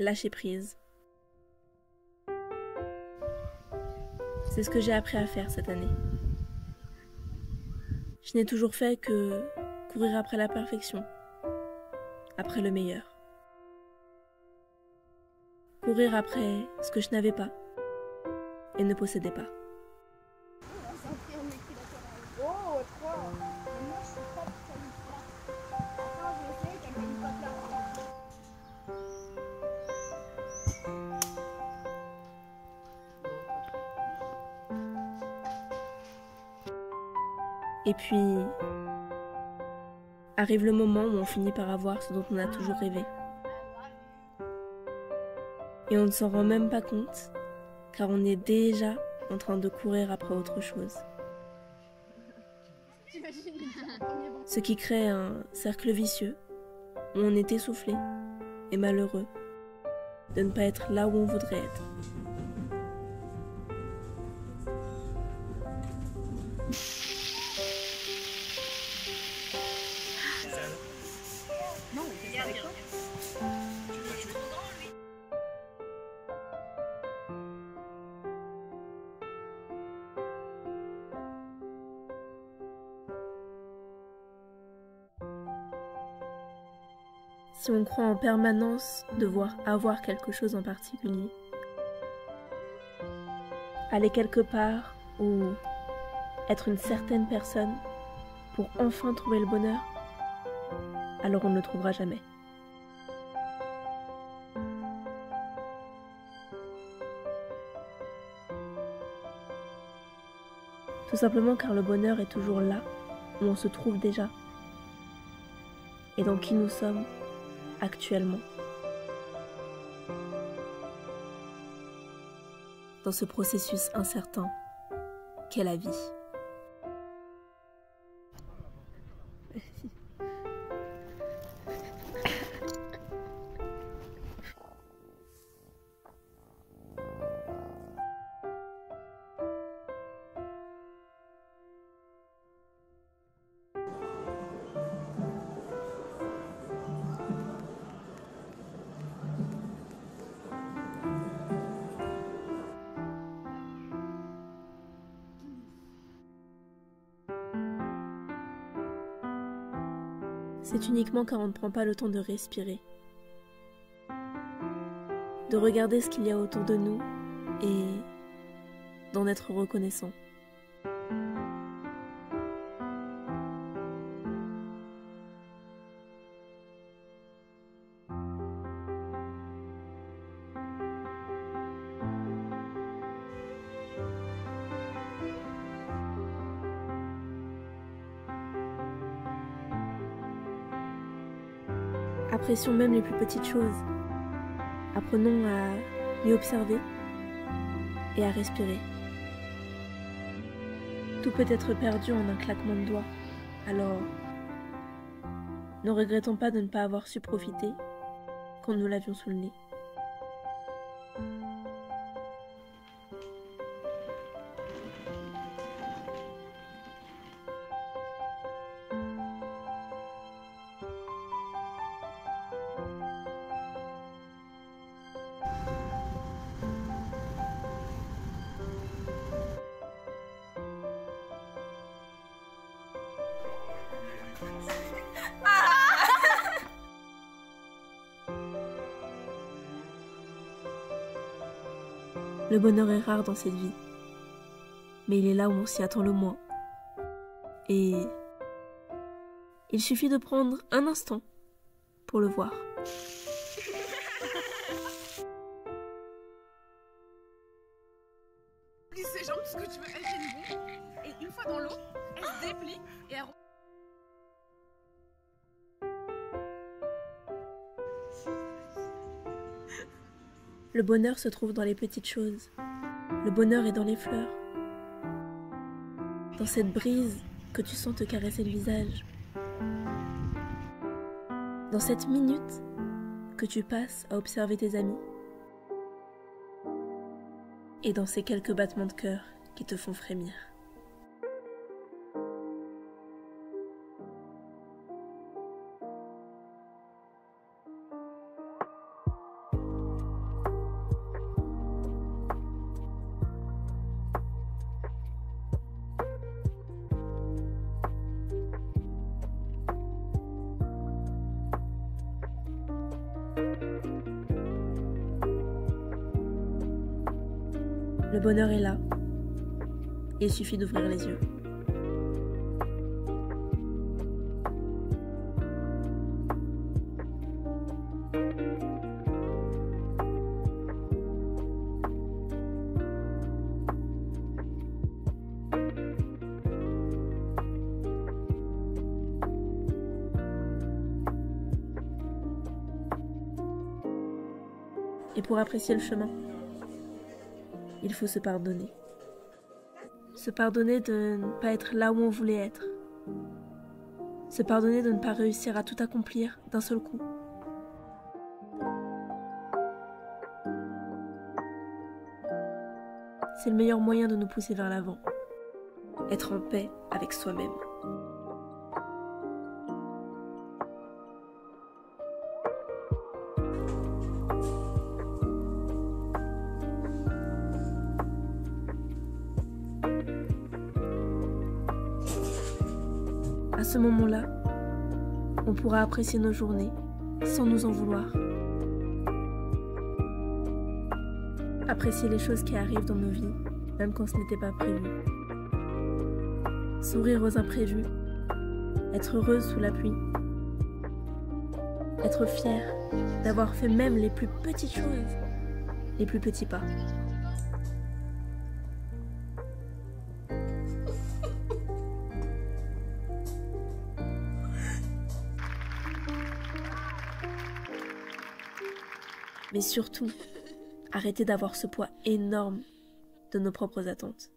lâcher prise. C'est ce que j'ai appris à faire cette année. Je n'ai toujours fait que courir après la perfection, après le meilleur. Courir après ce que je n'avais pas et ne possédais pas. Et puis, arrive le moment où on finit par avoir ce dont on a toujours rêvé. Et on ne s'en rend même pas compte, car on est déjà en train de courir après autre chose. Ce qui crée un cercle vicieux, où on est essoufflé et malheureux de ne pas être là où on voudrait être. Si on croit en permanence devoir avoir quelque chose en particulier, aller quelque part ou être une certaine personne pour enfin trouver le bonheur, alors on ne le trouvera jamais. Tout simplement car le bonheur est toujours là où on se trouve déjà et dans qui nous sommes actuellement. Dans ce processus incertain qu'est la vie. C'est uniquement car on ne prend pas le temps de respirer, de regarder ce qu'il y a autour de nous et d'en être reconnaissant. Apprécions même les plus petites choses. Apprenons à les observer et à respirer. Tout peut être perdu en un claquement de doigts. Alors, ne regrettons pas de ne pas avoir su profiter quand nous l'avions sous le nez. Le bonheur est rare dans cette vie, mais il est là où on s'y attend le moins. Et il suffit de prendre un instant pour le voir. Plie ses jambes, tout ce que tu veux, elle fait une bombe. Et une fois dans l'eau, elle se déplie et elle... Le bonheur se trouve dans les petites choses. Le bonheur est dans les fleurs. Dans cette brise que tu sens te caresser le visage. Dans cette minute que tu passes à observer tes amis. Et dans ces quelques battements de cœur qui te font frémir. Le bonheur est là. Il suffit d'ouvrir les yeux. Et pour apprécier le chemin, il faut se pardonner. Se pardonner de ne pas être là où on voulait être. Se pardonner de ne pas réussir à tout accomplir d'un seul coup. C'est le meilleur moyen de nous pousser vers l'avant. Être en paix avec soi-même. À ce moment-là, on pourra apprécier nos journées sans nous en vouloir. Apprécier les choses qui arrivent dans nos vies, même quand ce n'était pas prévu. Sourire aux imprévus, être heureuse sous la pluie, être fière d'avoir fait même les plus petites choses, les plus petits pas. Mais surtout, arrêtez d'avoir ce poids énorme de nos propres attentes.